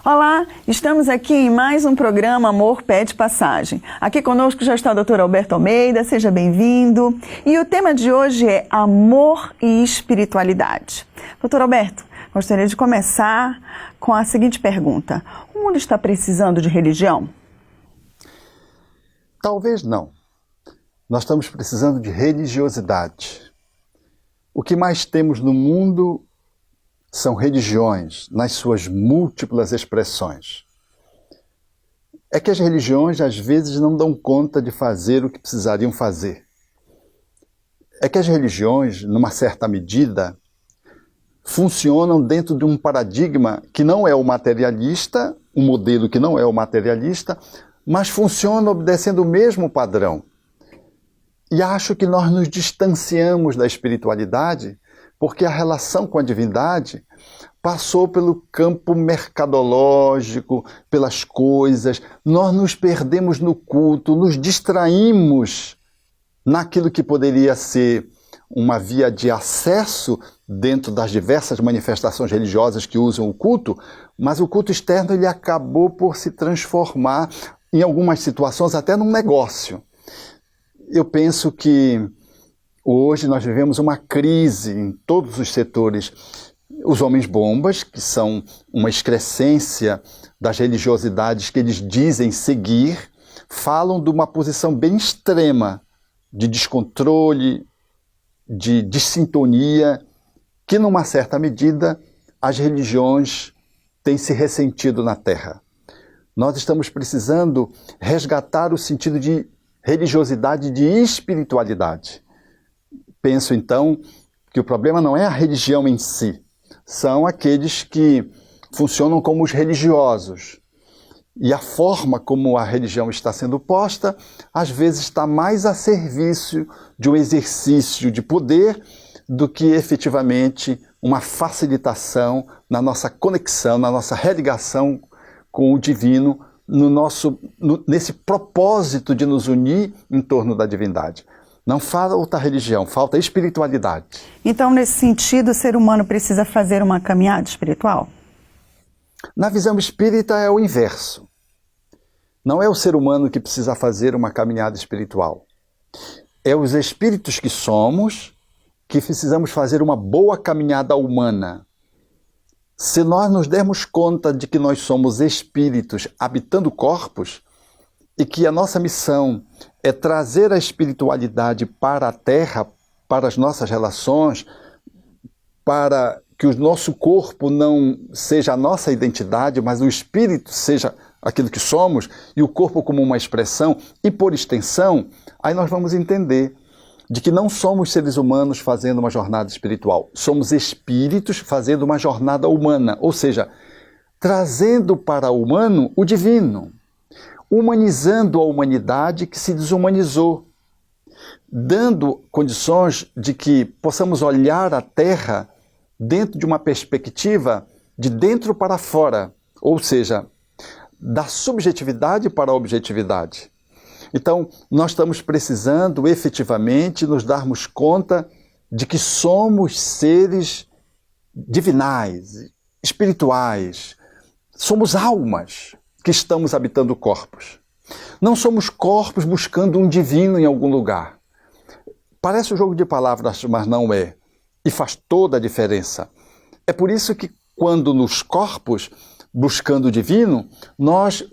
Olá, estamos aqui em mais um programa Amor Pede Passagem. Aqui conosco já está o Dr. Alberto Almeida, seja bem-vindo. E o tema de hoje é amor e espiritualidade. Dr. Alberto, gostaria de começar com a seguinte pergunta. O mundo está precisando de religião? Talvez não. Nós estamos precisando de religiosidade. O que mais temos no mundo são religiões, nas suas múltiplas expressões. É que as religiões, às vezes, não dão conta de fazer o que precisariam fazer. É que as religiões, numa certa medida, funcionam dentro de um paradigma que não é o materialista, um modelo que não é o materialista, mas funciona obedecendo o mesmo padrão. E acho que nós nos distanciamos da espiritualidade porque a relação com a divindade passou pelo campo mercadológico, pelas coisas. Nós nos perdemos no culto, nos distraímos naquilo que poderia ser uma via de acesso dentro das diversas manifestações religiosas que usam o culto, mas o culto externo ele acabou por se transformar, em algumas situações, até num negócio. Eu penso que hoje nós vivemos uma crise em todos os setores. Os homens-bombas, que são uma excrescência das religiosidades que eles dizem seguir, falam de uma posição bem extrema de descontrole, de dissintonia, que numa certa medida as religiões têm se ressentido na Terra. Nós estamos precisando resgatar o sentido de religiosidade, de espiritualidade. Penso, então, que o problema não é a religião em si, são aqueles que funcionam como os religiosos. E a forma como a religião está sendo posta, às vezes está mais a serviço de um exercício de poder do que efetivamente uma facilitação na nossa conexão, na nossa religação com o divino, nesse propósito de nos unir em torno da divindade. Não falta religião, falta espiritualidade. Então, nesse sentido, o ser humano precisa fazer uma caminhada espiritual? Na visão espírita é o inverso. Não é o ser humano que precisa fazer uma caminhada espiritual. É os espíritos que somos que precisamos fazer uma boa caminhada humana. Se nós nos dermos conta de que nós somos espíritos habitando corpos e que a nossa missão é trazer a espiritualidade para a Terra, para as nossas relações, para que o nosso corpo não seja a nossa identidade, mas o espírito seja aquilo que somos, e o corpo como uma expressão, e por extensão, aí nós vamos entender de que não somos seres humanos fazendo uma jornada espiritual, somos espíritos fazendo uma jornada humana, ou seja, trazendo para o humano o divino, humanizando a humanidade que se desumanizou, dando condições de que possamos olhar a Terra dentro de uma perspectiva de dentro para fora, ou seja, da subjetividade para a objetividade. Então, nós estamos precisando efetivamente nos darmos conta de que somos seres divinais, espirituais, somos almas que estamos habitando corpos. Não somos corpos buscando um divino em algum lugar. Parece um jogo de palavras, mas não é. E faz toda a diferença. É por isso que quando nos corpos, buscando o divino, nós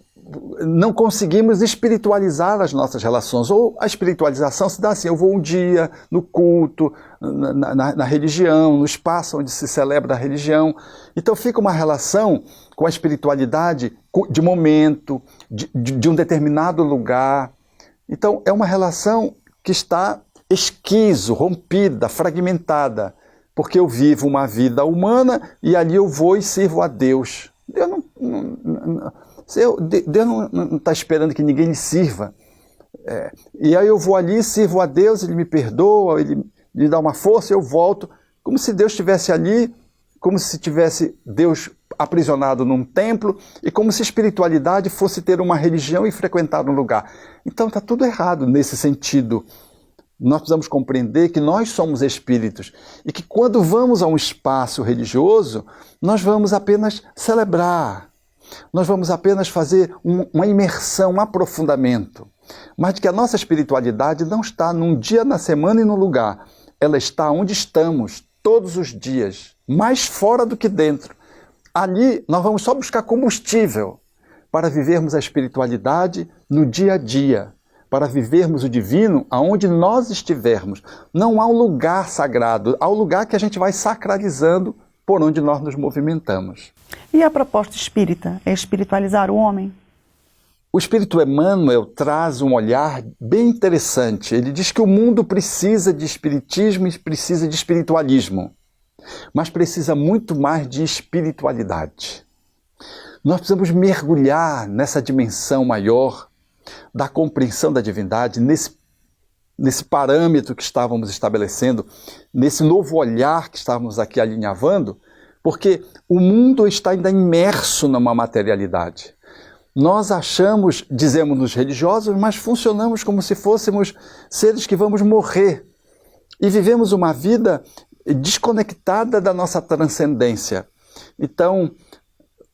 não conseguimos espiritualizar as nossas relações. Ou a espiritualização se dá assim, eu vou um dia no culto, na religião, no espaço onde se celebra a religião. Então fica uma relação com a espiritualidade de momento, de um determinado lugar. Então é uma relação que está esquizo, rompida, fragmentada, porque eu vivo uma vida humana e ali eu vou e sirvo a Deus. Deus não está esperando que ninguém lhe sirva. E aí eu vou ali, sirvo a Deus, Ele me perdoa, Ele me dá uma força, eu volto, como se Deus estivesse ali como se tivesse Deus aprisionado num templo e como se espiritualidade fosse ter uma religião e frequentar um lugar. Então está tudo errado nesse sentido. Nós precisamos compreender que nós somos espíritos e que quando vamos a um espaço religioso, nós vamos apenas celebrar, nós vamos apenas fazer uma imersão, um aprofundamento, mas de que a nossa espiritualidade não está num dia na semana e num lugar, ela está onde estamos, todos os dias, mais fora do que dentro. Ali nós vamos só buscar combustível para vivermos a espiritualidade no dia a dia, para vivermos o divino aonde nós estivermos. Não há um lugar sagrado, há um lugar que a gente vai sacralizando por onde nós nos movimentamos. E a proposta espírita é espiritualizar o homem? O Espírito Emmanuel traz um olhar bem interessante. Ele diz que o mundo precisa de espiritismo e precisa de espiritualismo, mas precisa muito mais de espiritualidade. Nós precisamos mergulhar nessa dimensão maior da compreensão da divindade, nesse parâmetro que estávamos estabelecendo, nesse novo olhar que estávamos aqui alinhavando, porque o mundo está ainda imerso numa materialidade. Nós achamos, dizemos-nos religiosos, mas funcionamos como se fôssemos seres que vamos morrer e vivemos uma vida desconectada da nossa transcendência. Então,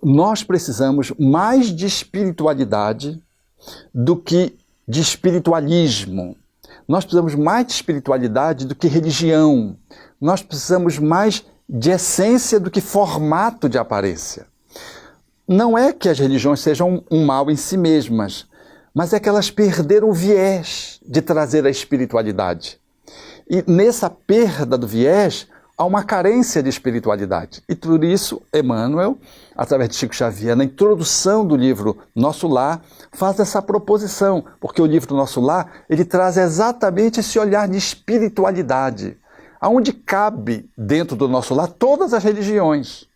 nós precisamos mais de espiritualidade do que de espiritualismo. Nós precisamos mais de espiritualidade do que religião. Nós precisamos mais de essência do que formato de aparência. Não é que as religiões sejam um mal em si mesmas, mas é que elas perderam o viés de trazer a espiritualidade. E nessa perda do viés, há uma carência de espiritualidade. E por isso, Emmanuel, através de Chico Xavier, na introdução do livro Nosso Lar, faz essa proposição, porque o livro Nosso Lar, ele traz exatamente esse olhar de espiritualidade, aonde cabe dentro do nosso lar todas as religiões.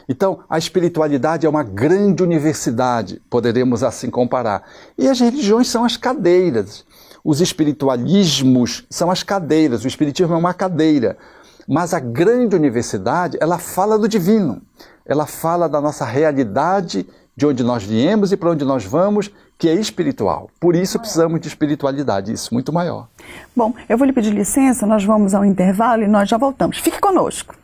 Então, a espiritualidade é uma grande universidade, poderemos assim comparar. E as religiões são as cadeiras, os espiritualismos são as cadeiras, o espiritismo é uma cadeira. Mas a grande universidade, ela fala do divino, ela fala da nossa realidade, de onde nós viemos e para onde nós vamos, que é espiritual. Por isso precisamos de espiritualidade, isso muito maior. Bom, eu vou lhe pedir licença, nós vamos ao intervalo e nós já voltamos. Fique conosco.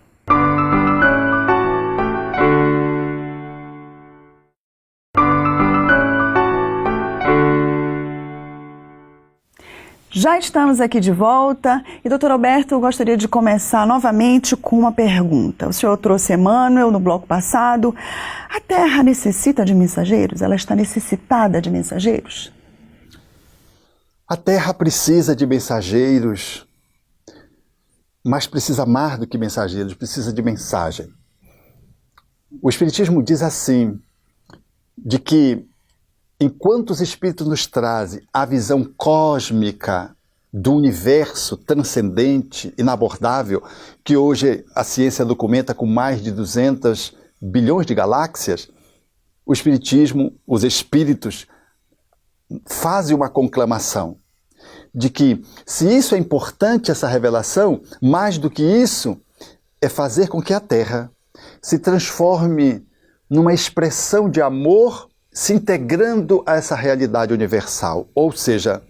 Já estamos aqui de volta e, doutor Alberto, eu gostaria de começar novamente com uma pergunta. O senhor trouxe Emmanuel no bloco passado. A Terra necessita de mensageiros? Ela está necessitada de mensageiros? A Terra precisa de mensageiros, mas precisa mais do que mensageiros, precisa de mensagem. O Espiritismo diz assim, de que enquanto os Espíritos nos trazem a visão cósmica do universo transcendente, inabordável, que hoje a ciência documenta com mais de 200 bilhões de galáxias, o Espiritismo, os Espíritos, fazem uma conclamação de que, se isso é importante, essa revelação, mais do que isso, é fazer com que a Terra se transforme numa expressão de amor se integrando a essa realidade universal, ou seja,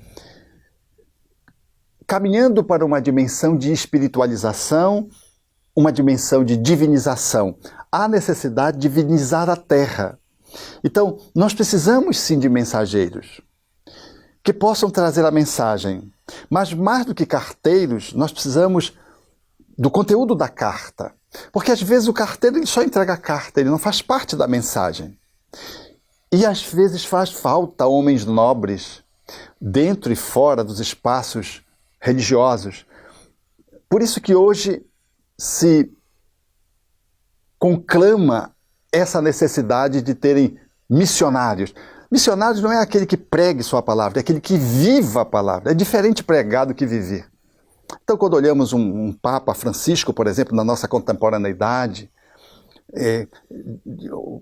caminhando para uma dimensão de espiritualização, uma dimensão de divinização. Há necessidade de divinizar a Terra. Então, nós precisamos sim de mensageiros que possam trazer a mensagem, mas mais do que carteiros, nós precisamos do conteúdo da carta, porque às vezes o carteiro ele só entrega a carta, ele não faz parte da mensagem. E às vezes faz falta homens nobres, dentro e fora dos espaços religiosos. Por isso que hoje se conclama essa necessidade de terem missionários. Missionários não é aquele que pregue sua palavra, é aquele que viva a palavra. É diferente pregar do que viver. Então, quando olhamos um Papa Francisco, por exemplo, na nossa contemporaneidade,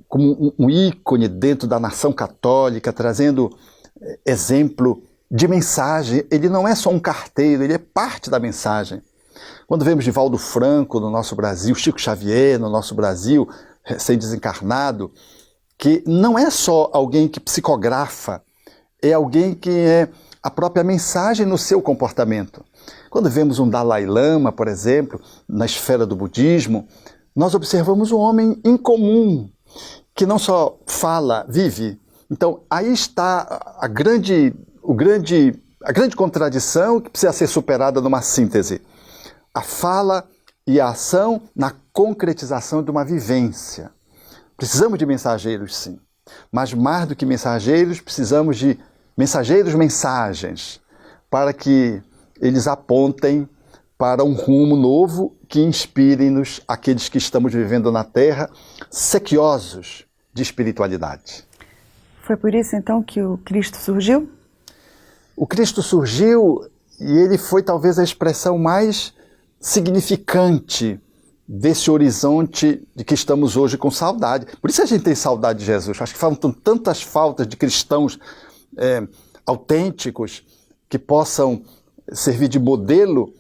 como um ícone dentro da nação católica, trazendo exemplo de mensagem. Ele não é só um carteiro, ele é parte da mensagem. Quando vemos Divaldo Franco no nosso Brasil, Chico Xavier no nosso Brasil, recém-desencarnado, que não é só alguém que psicografa, é alguém que é a própria mensagem no seu comportamento. Quando vemos um Dalai Lama, por exemplo, na esfera do budismo, nós observamos um homem incomum, que não só fala, vive. Então, aí está a grande contradição que precisa ser superada numa síntese. A fala e a ação na concretização de uma vivência. Precisamos de mensageiros, sim. Mas mais do que mensageiros, precisamos de mensageiros-mensagens, para que eles apontem para um rumo novo que inspire-nos, aqueles que estamos vivendo na Terra, sequiosos de espiritualidade. Foi por isso, então, que o Cristo surgiu? O Cristo surgiu e ele foi talvez a expressão mais significante desse horizonte de que estamos hoje com saudade. Por isso a gente tem saudade de Jesus. Acho que faltam tantas faltas de cristãos autênticos que possam servir de modelo,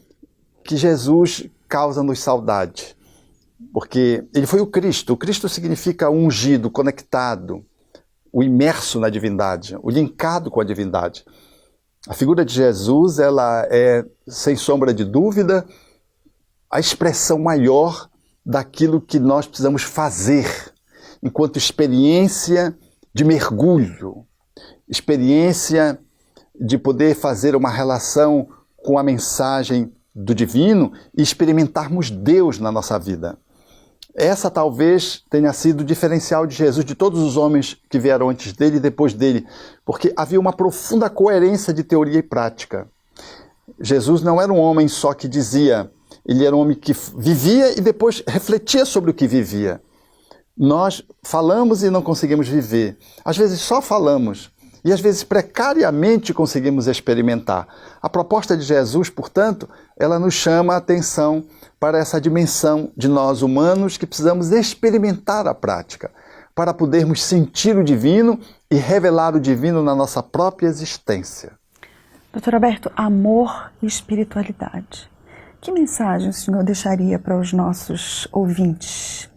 que Jesus causa-nos saudade. Porque ele foi o Cristo. O Cristo significa o ungido, conectado, o imerso na divindade, o linkado com a divindade. A figura de Jesus, ela é, sem sombra de dúvida, a expressão maior daquilo que nós precisamos fazer enquanto experiência de mergulho, experiência de poder fazer uma relação com a mensagem do divino e experimentarmos Deus na nossa vida. Essa talvez tenha sido o diferencial de Jesus de todos os homens que vieram antes dele e depois dele, porque havia uma profunda coerência de teoria e prática. Jesus não era um homem só que dizia, ele era um homem que vivia e depois refletia sobre o que vivia. Nós falamos e não conseguimos viver. Às vezes só falamos e às vezes precariamente conseguimos experimentar. A proposta de Jesus, portanto, ela nos chama a atenção para essa dimensão de nós humanos que precisamos experimentar a prática, para podermos sentir o divino e revelar o divino na nossa própria existência. Doutor Alberto, amor e espiritualidade. Que mensagem o senhor deixaria para os nossos ouvintes?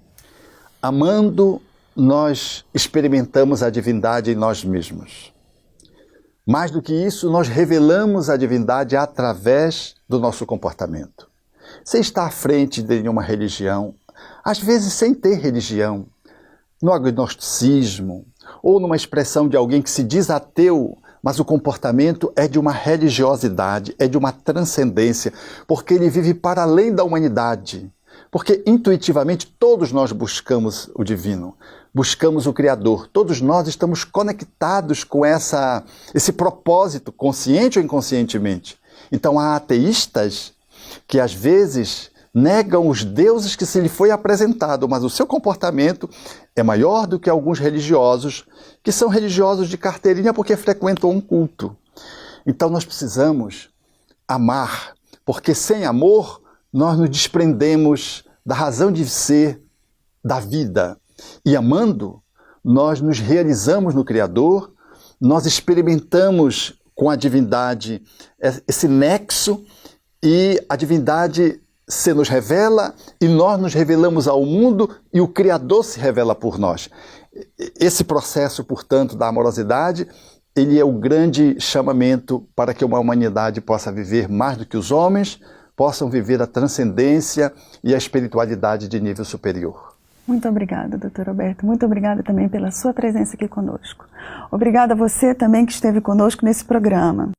Amando, nós experimentamos a divindade em nós mesmos. Mais do que isso, nós revelamos a divindade através do nosso comportamento. Sem estar à frente de nenhuma religião, às vezes sem ter religião, no agnosticismo, ou numa expressão de alguém que se diz ateu, mas o comportamento é de uma religiosidade, é de uma transcendência, porque ele vive para além da humanidade. Porque intuitivamente todos nós buscamos o divino, buscamos o Criador, todos nós estamos conectados com esse propósito, consciente ou inconscientemente. Então há ateístas que às vezes negam os deuses que se lhe foi apresentado, mas o seu comportamento é maior do que alguns religiosos, que são religiosos de carteirinha porque frequentam um culto. Então nós precisamos amar, porque sem amor nós nos desprendemos da razão de ser da vida. E amando, nós nos realizamos no Criador, nós experimentamos com a divindade esse nexo e a divindade se nos revela e nós nos revelamos ao mundo e o Criador se revela por nós. Esse processo, portanto, da amorosidade, ele é o grande chamamento para que uma humanidade possa viver mais do que os homens, possam viver a transcendência e a espiritualidade de nível superior. Muito obrigada, doutor Alberto. Muito obrigada também pela sua presença aqui conosco. Obrigada a você também que esteve conosco nesse programa.